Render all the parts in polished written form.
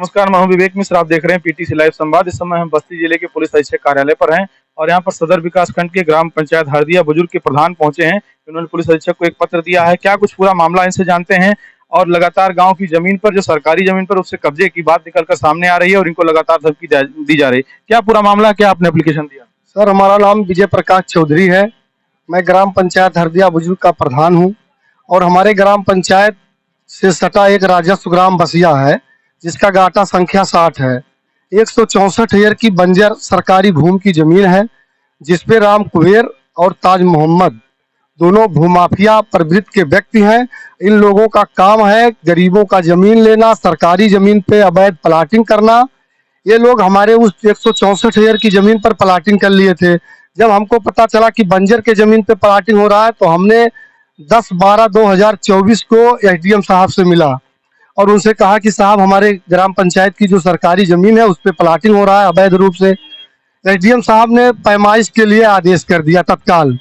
नमस्कार, मैं हूं विवेक मिश्र। आप देख रहे हैं पीटीसी लाइव संवाद। इस समय हम बस्ती जिले के पुलिस अधीक्षक कार्यालय पर हैं और यहां पर सदर विकास खंड के ग्राम पंचायत हरदिया बुजुर्ग के प्रधान पहुंचे हैं। उन्होंने पुलिस अधीक्षक को एक पत्र दिया है। क्या कुछ पूरा मामला इनसे जानते हैं। और लगातार गांव की जमीन पर, जो सरकारी जमीन पर, उससे कब्जे की बात निकलकर सामने आ रही है और इनको लगातार धमकी दी जा रही है। क्या पूरा मामला, क्या आपने एप्लीकेशन दिया? सर, हमारा नाम विजय प्रकाश चौधरी है। मैं ग्राम पंचायत हरदिया बुजुर्ग का प्रधान हूं और हमारे ग्राम पंचायत से सटा एक राजस्व ग्राम बसिया है जिसका गाटा संख्या 60 है। 164 एकड़ की बंजर सरकारी भूमि की जमीन है जिसपे राम कुबेर और ताज मोहम्मद दोनों भूमाफिया प्रवृत्ति के व्यक्ति हैं। इन लोगों का काम है गरीबों का जमीन लेना, सरकारी जमीन पे अवैध प्लाटिंग करना। ये लोग हमारे उस 164 एकड़ की जमीन पर प्लाटिंग कर लिए थे। जब हमको पता चला कि बंजर के जमीन पे प्लाटिंग हो रहा है तो हमने 10/12/2024 को एसडीएम साहब से मिला और उनसे कहा कि साहब, हमारे ग्राम पंचायत की जो सरकारी जमीन है उस पर प्लाटिंग हो रहा है अवैध रूप से। एसडीएम साहब ने पैमाइश के लिए आदेश कर दिया तत्काल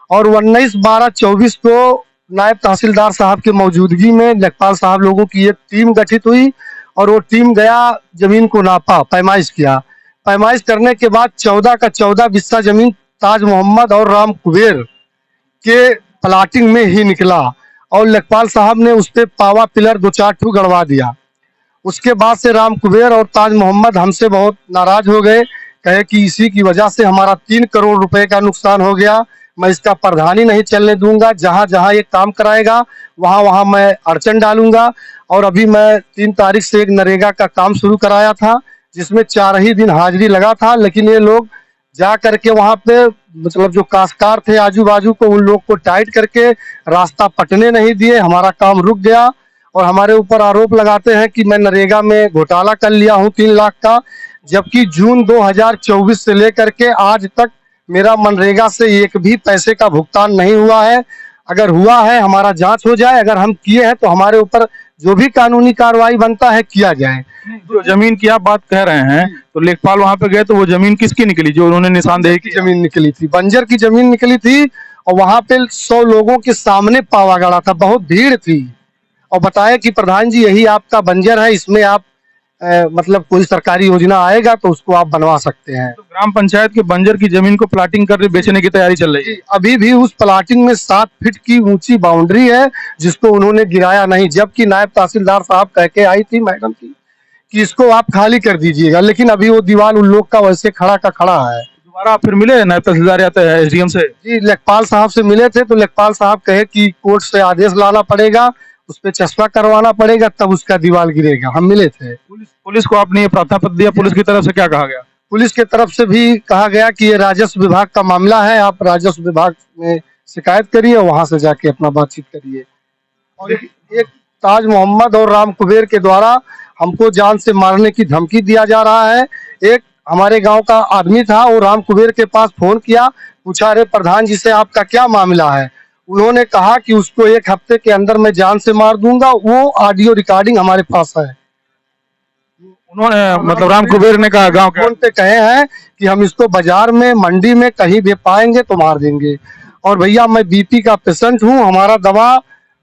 और 19/12/24 को नायब तहसीलदार साहब की मौजूदगी में लेखपाल साहब लोगों की एक टीम गठित हुई और वो टीम गया, जमीन को नापा, पैमाइश किया। पैमाइश करने के बाद 14 का 14 बिस्सा जमीन ताज मोहम्मद और राम कुबेर के प्लाटिंग में ही निकला और लेखपाल साहब ने उस पर पावा पिलर 2-4 ठू गड़वा दिया। उसके बाद से राम कुबेर और ताज मोहम्मद हमसे बहुत नाराज हो गए, कहे कि इसी की वजह से हमारा 3 करोड़ रुपए का नुकसान हो गया। मैं इसका प्रधान ही नहीं चलने दूंगा, जहां जहां ये काम कराएगा वहां वहां मैं अड़चन डालूंगा। और अभी मैं 3 तारीख से एक नरेगा का काम शुरू कराया था जिसमें 4 ही दिन हाजिरी लगा था, लेकिन ये लोग जा करके वहां पे मतलब जो काश्तकार थे आजू बाजू को, उन लोग को टाइट करके रास्ता पटने नहीं दिए। हमारा काम रुक गया और हमारे ऊपर आरोप लगाते हैं कि मैं नरेगा में घोटाला कर लिया हूं 3 लाख का, जबकि जून 2024 से लेकर के आज तक मेरा मनरेगा से एक भी पैसे का भुगतान नहीं हुआ है। अगर हुआ है हमारा जांच हो जाए, अगर हम किए हैं तो हमारे ऊपर जो भी कानूनी कार्रवाई बनता है किया जाए। जो जमीन की आप बात कह रहे हैं, तो लेखपाल वहां पे गए तो वो जमीन किसकी निकली जो उन्होंने निशानदेही की? जमीन निकली थी, बंजर की जमीन निकली थी और वहां पे 100 लोगों के सामने पावा गड़ा था, बहुत भीड़ थी और बताया कि प्रधान जी यही आपका बंजर है, इसमें आप मतलब कोई सरकारी योजना आएगा तो उसको आप बनवा सकते हैं। तो ग्राम पंचायत के बंजर की जमीन को प्लाटिंग कर बेचने की तैयारी चल रही है। अभी भी उस प्लाटिंग में 7 फीट की ऊंची बाउंड्री है जिसको उन्होंने गिराया नहीं, जबकि नायब तहसीलदार साहब कह के आई थी मैडम की कि इसको आप खाली कर दीजिएगा, लेकिन अभी वो दीवार उन लोग का वैसे खड़ा का खड़ा है। दोबारा फिर मिले नायब तहसीलदार या एसडीएम से? जी, लेखपाल साहब से मिले थे तो लेखपाल साहब कहे कि कोर्ट से आदेश लाना पड़ेगा, उस पर चस्पा करवाना पड़ेगा, तब उसका दीवार गिरेगा। हम मिले थे। पुलिस को आपने ये प्रार्थना पत्र दिया, पुलिस की तरफ से क्या कहा गया? पुलिस की तरफ से भी कहा गया कि ये राजस्व विभाग का मामला है, आप राजस्व विभाग में शिकायत करिए, वहां से जाके अपना बातचीत करिए। और एक ताज मोहम्मद और राम कुबेर के द्वारा हमको जान से मारने की धमकी दिया जा रहा है। एक हमारे गांव का आदमी था, वो राम कुबेर के पास फोन किया, पूछा अरे प्रधान जी से आपका क्या मामला है। उन्होंने कहा कि उसको 1 हफ्ते के अंदर मैं जान से मार दूंगा। वो ऑडियो रिकॉर्डिंग हमारे पास है। उन्होंने मतलब राम कुबेर ने कहा गांव फोन पे कहे हैं कि हम इसको बाजार में, मंडी में कहीं भी पाएंगे तो मार देंगे। और भैया मैं बीपी का पेशेंट हूँ, हमारा दवा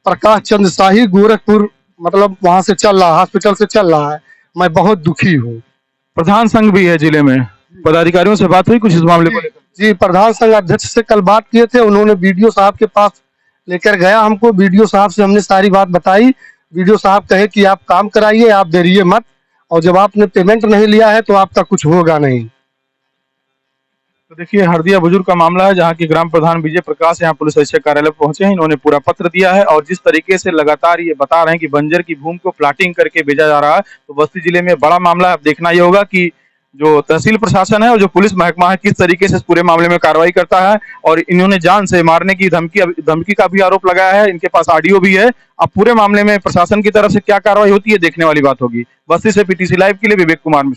प्रकाश चंद्र शाही गोरखपुर मतलब वहां से चल रहा, हॉस्पिटल से चल रहा है। मैं बहुत दुखी हूँ। प्रधान संघ भी है जिले में, पदाधिकारियों से बात हुई कुछ इस मामले को लेकर? जी, प्रधान संघ अध्यक्ष से कल बात किए थे, उन्होंने वीडियो साहब के पास लेकर गया हमको। वीडियो साहब से हमने सारी बात बताई। वीडियो साहब कहे कि आप काम कराइए, आप देरिए मत, और जब आपने पेमेंट नहीं लिया है तो आपका कुछ होगा नहीं। तो देखिए, हरदिया बुजुर्ग का मामला है जहां की ग्राम प्रधान विजय प्रकाश यहाँ पुलिस अधीक्षक कार्यालय पहुंचे हैं। इन्होंने पूरा पत्र दिया है और जिस तरीके से लगातार ये बता रहे हैं कि बंजर की भूमि को प्लाटिंग करके भेजा जा रहा है, तो बस्ती जिले में बड़ा मामला है। अब देखना ये होगा कि जो तहसील प्रशासन है और जो पुलिस महकमा है किस तरीके से इस पूरे मामले में कार्रवाई करता है। और इन्होंने जान से मारने की धमकी का भी आरोप लगाया है, इनके पास ऑडियो भी है। अब पूरे मामले में प्रशासन की तरफ से क्या कार्रवाई होती है देखने वाली बात होगी। बस्ती से पीटीसी लाइव के लिए विवेक कुमार मिश्र।